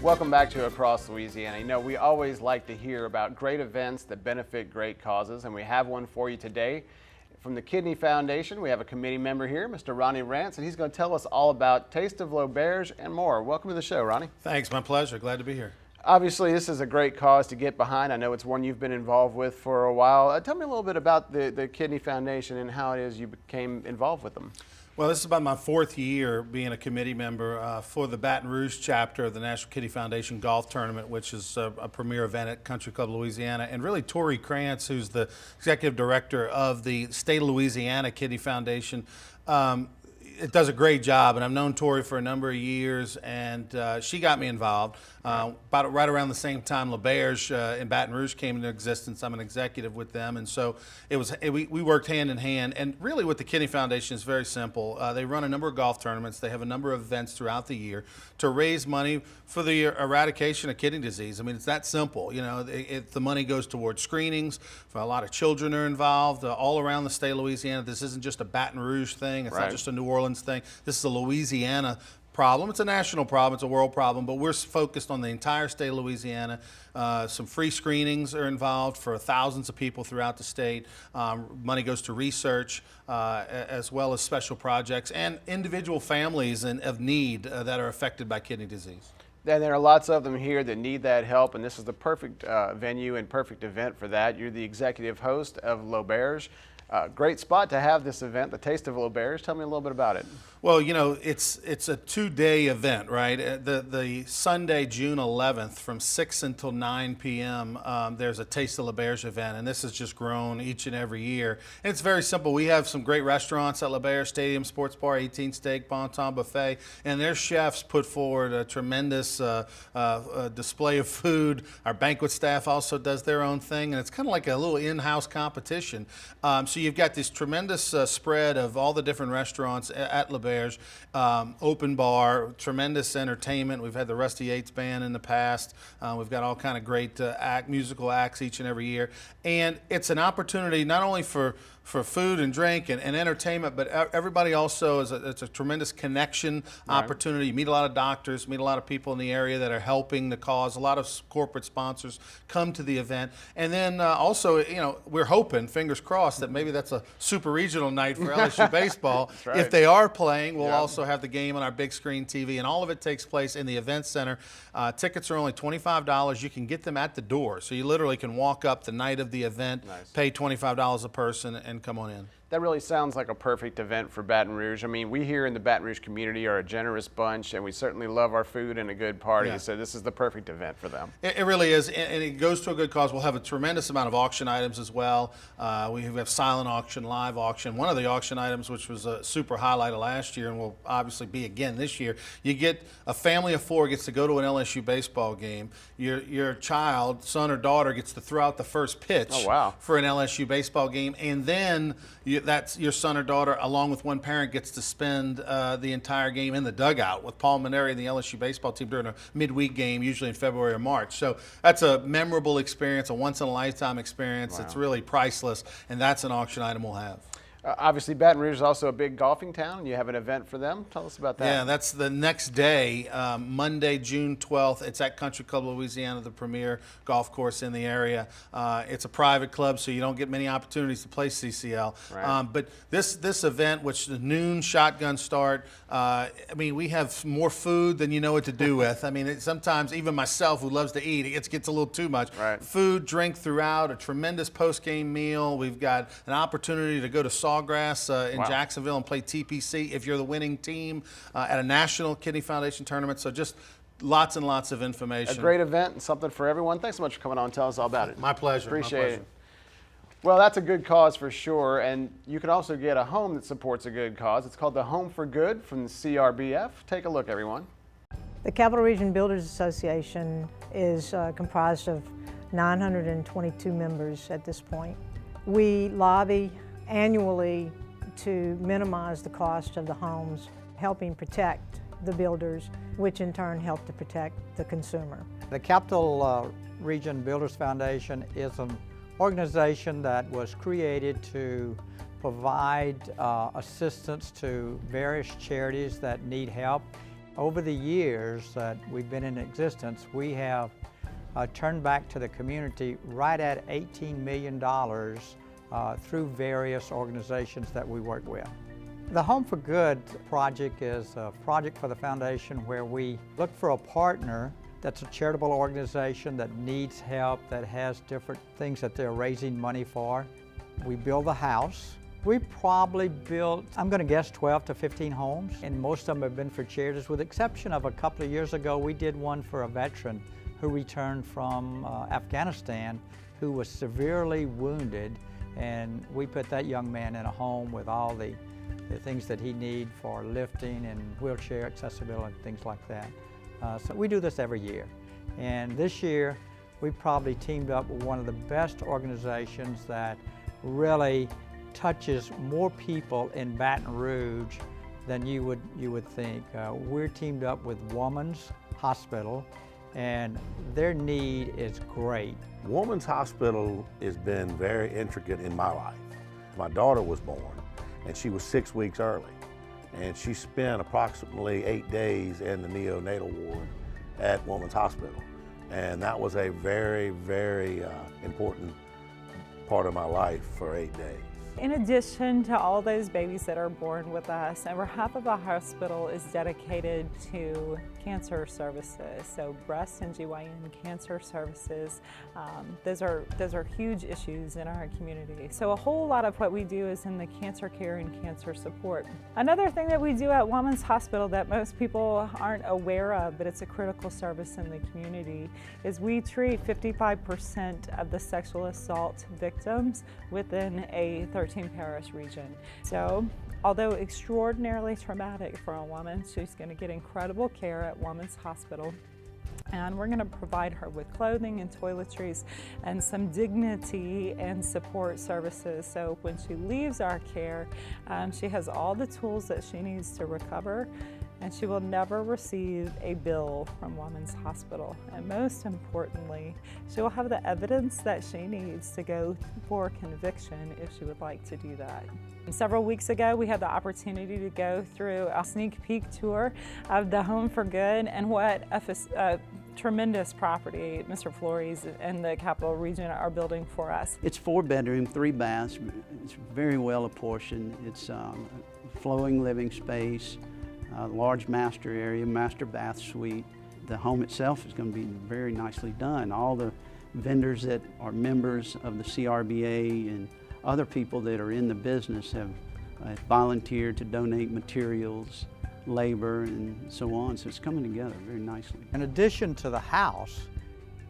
Welcome back to Across Louisiana. You know, we always like to hear about great events that benefit great causes, and we have one for you today. From the Kidney Foundation, we have a committee member here, Mr. Ronnie Rance, and he's going to tell us all about Taste of L'Auberge and more. Welcome to the show, Ronnie. Thanks, my pleasure. Glad to be here. Obviously, this is a great cause to get behind. I know it's one you've been involved with for a while. Tell me a little bit about the Kidney Foundation and how it is you became involved with them. Well, this is about my fourth year being a committee member for the Baton Rouge chapter of the National Kidney Foundation Golf Tournament, which is a premier event at Country Club Louisiana. And really, Tori Krantz, who's the executive director of the State of Louisiana Kidney Foundation, it does a great job, and I've known Tori for a number of years, and she got me involved. About right around the same time L'Auberge in Baton Rouge came into existence. I'm an executive with them, and so we worked hand in hand. And really with the Kidney Foundation, it's very simple. They run a number of golf tournaments. They have a number of events throughout the year to raise money for the eradication of kidney disease. I mean, it's that simple. You know, the money goes towards screenings. For a lot of children are involved all around the state of Louisiana. This isn't just a Baton Rouge thing. It's not just a New Orleans thing. This is a Louisiana problem. It's a national problem. It's a world problem, but we're focused on the entire state of Louisiana. Some free screenings are involved for thousands of people throughout the state. Money goes to research as well as special projects and individual families of need that are affected by kidney disease. And there are lots of them here that need that help, and this is the perfect venue and perfect event for that. You're the executive host of L'Auberge. Great spot to have this event, the Taste of L'Auberge. Tell me a little bit about it. Well, you know, it's a two-day event, right? The Sunday, June 11th, from 6 until 9 p.m., there's a Taste of L'Auberge event, and this has just grown each and every year. And it's very simple. We have some great restaurants at L'Auberge Stadium Sports Bar, 18 Steak, Bon Ton Buffet, and their chefs put forward a tremendous display of food. Our banquet staff also does their own thing, and it's kind of like a little in-house competition. So you've got this tremendous spread of all the different restaurants at L'Auberge, open bar, tremendous entertainment. We've had the Rusty Yates Band in the past. We've got all kind of great musical acts each and every year. And it's an opportunity not only for food and drink and entertainment, but everybody also it's a tremendous connection opportunity. You meet a lot of doctors, meet a lot of people in the area that are helping the cause. A lot of corporate sponsors come to the event. And then also, you know, we're hoping, fingers crossed, that maybe that's a super regional night for LSU baseball. Right. If they are playing, we'll also have the game on our big screen TV, and all of it takes place in the event center. Tickets are only $25. You can get them at the door. So you literally can walk up the night of the event, pay $25 a person, and come on in. That really sounds like a perfect event for Baton Rouge. I mean, we here in the Baton Rouge community are a generous bunch, and we certainly love our food and a good party, so this is the perfect event for them. It really is, and it goes to a good cause. We'll have a tremendous amount of auction items as well. We have silent auction, live auction. One of the auction items, which was a super highlight of last year and will obviously be again this year, you get a family of 4 gets to go to an LSU baseball game. Your child, son or daughter, gets to throw out the first pitch for an LSU baseball game, and then that's your son or daughter, along with one parent, gets to spend the entire game in the dugout with Paul Maneri and the LSU baseball team during a midweek game, usually in February or March. So that's a memorable experience, a once-in-a-lifetime experience. It's really priceless, and that's an auction item we'll have. Obviously, Baton Rouge is also a big golfing town, and you have an event for them. Tell us about that. Yeah, that's the next day, Monday, June 12th. It's at Country Club Louisiana, the premier golf course in the area. It's a private club, so you don't get many opportunities to play CCL. But this event, which is noon shotgun start, I mean, we have more food than you know what to do with. I mean, sometimes even myself, who loves to eat, it gets a little too much. Food, drink throughout, a tremendous post-game meal. We've got an opportunity to go to Sawgrass in Jacksonville and play TPC if you're the winning team at a National Kidney Foundation tournament. So just lots and lots of information. A great event and something for everyone. Thanks so much for coming on and telling us all about it. My pleasure. Appreciate it. Well, that's a good cause for sure, and you can also get a home that supports a good cause. It's called the Home for Good from the CRBF. Take a look, everyone. The Capital Region Builders Association is comprised of 922 members at this point. We lobby annually to minimize the cost of the homes, helping protect the builders, which in turn help to protect the consumer. The Capital Region Builders Foundation is an organization that was created to provide assistance to various charities that need help. Over the years that we've been in existence, we have turned back to the community right at $18 million through various organizations that we work with. The Home for Good project is a project for the foundation where we look for a partner that's a charitable organization that needs help, that has different things that they're raising money for. We build a house. We probably built, I'm going to guess, 12 to 15 homes, and most of them have been for charities, with the exception of a couple of years ago, we did one for a veteran who returned from Afghanistan who was severely wounded, and we put that young man in a home with all the things that he needs for lifting and wheelchair accessibility and things like that. So we do this every year, and this year we probably teamed up with one of the best organizations that really touches more people in Baton Rouge than you would think. We're teamed up with Woman's Hospital, and their need is great. Woman's Hospital has been very intricate in my life. My daughter was born, and she was 6 weeks early, and she spent approximately 8 days in the neonatal ward at Woman's Hospital, and that was a very, very important part of my life for 8 days. In addition to all those babies that are born with us, over half of our hospital is dedicated to cancer services, so breast and GYN cancer services. Those are huge issues in our community. So a whole lot of what we do is in the cancer care and cancer support. Another thing that we do at Woman's Hospital that most people aren't aware of, but it's a critical service in the community, is we treat 55% of the sexual assault victims within a 13 parish region. So, although extraordinarily traumatic for a woman, she's going to get incredible care at Woman's Hospital. And we're going to provide her with clothing and toiletries and some dignity and support services. So when she leaves our care, she has all the tools that she needs to recover, and she will never receive a bill from Woman's Hospital. And most importantly, she will have the evidence that she needs to go for conviction if she would like to do that. Several weeks ago, we had the opportunity to go through a sneak peek tour of the Home for Good, and what a tremendous property Mr. Flores and the Capital Region are building for us. It's 4-bedroom, 3 baths. It's very well apportioned. It's flowing living space, large master area, master bath suite. The home itself is going to be very nicely done. All the vendors that are members of the CRBA and other people that are in the business have volunteered to donate materials, labor, and so on. So it's coming together very nicely. In addition to the house,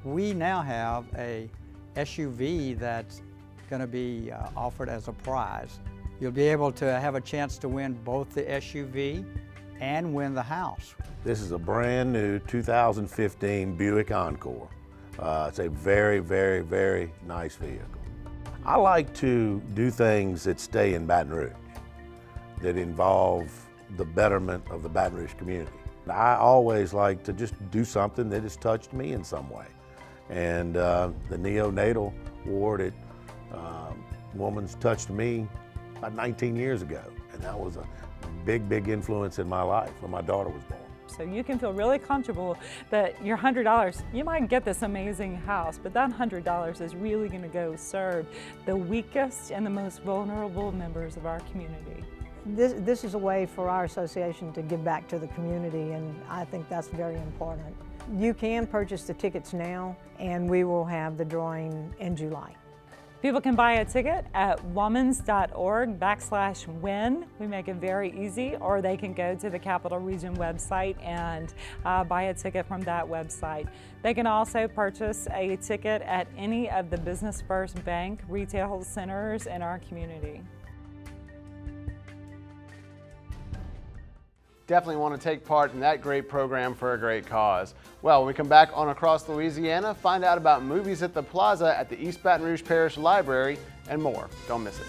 we now have a SUV that's going to be offered as a prize. You'll be able to have a chance to win both the SUV and win the house. This is a brand new 2015 Buick Encore. It's a very, very, very nice vehicle. I like to do things that stay in Baton Rouge, that involve the betterment of the Baton Rouge community. I always like to just do something that has touched me in some way. And the neonatal ward at Woman's touched me about 19 years ago, and that was a big, big influence in my life when my daughter was born. So you can feel really comfortable that your $100, you might get this amazing house, but that $100 is really going to go serve the weakest and the most vulnerable members of our community. This is a way for our association to give back to the community, and I think that's very important. You can purchase the tickets now, and we will have the drawing in July. People can buy a ticket at womans.org/win. We make it very easy, or they can go to the Capital Region website and buy a ticket from that website. They can also purchase a ticket at any of the Business First Bank retail centers in our community. Definitely want to take part in that great program for a great cause. Well, when we come back on Across Louisiana, find out about movies at the Plaza at the East Baton Rouge Parish Library and more. Don't miss it.